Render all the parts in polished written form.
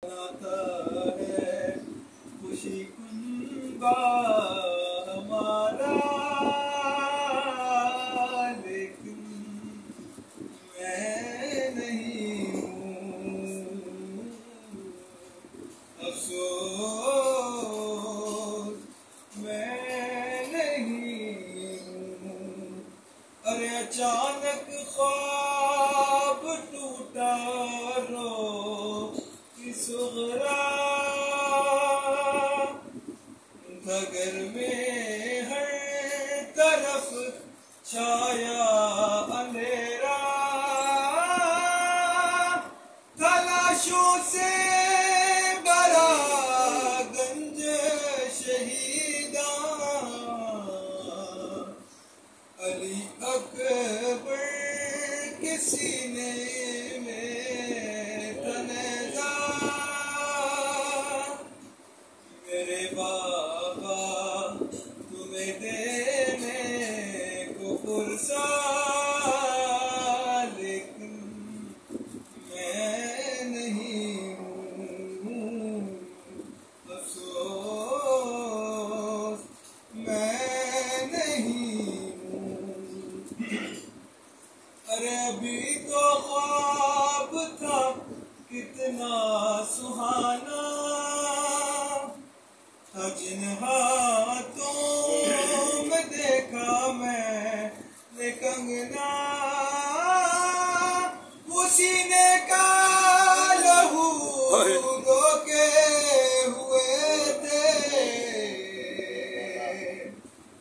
آتا ہے خوشی کنبا ہمارا، لیکن میں نہیں ہوں، افسوس میں نہیں ہوں۔ ارے اچانک خواب ٹوٹا رو صغرا، گھر میں ہر طرف چھایا اندھیرا، تلاشوں سے بھرا گنج شہیداں، علی اکبر کے سینے میں تنزا، میرے بابا تمہیں دینے کو پرسا، لیکن میں نہیں ہوں، افسوس میں نہیں ہوں۔ ارے ابھی تو خواب تھا کتنا سہانا، جن ہاتھوں میں دیکھا میں نے کنگنا، وہ سینے کا لہو روکے ہوئے تھے،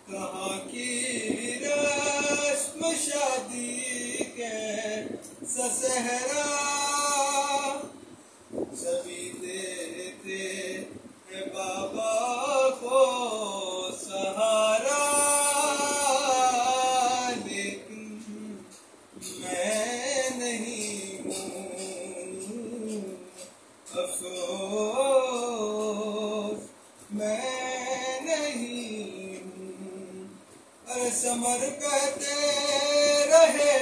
کہاں کی رسم شادی کے سسہرا، سبھی دیتے ہیں بابا کو سہارا، لیکن میں نہیں ہوں، افسوس میں نہیں ہوں۔ ارے سمر کہتے رہے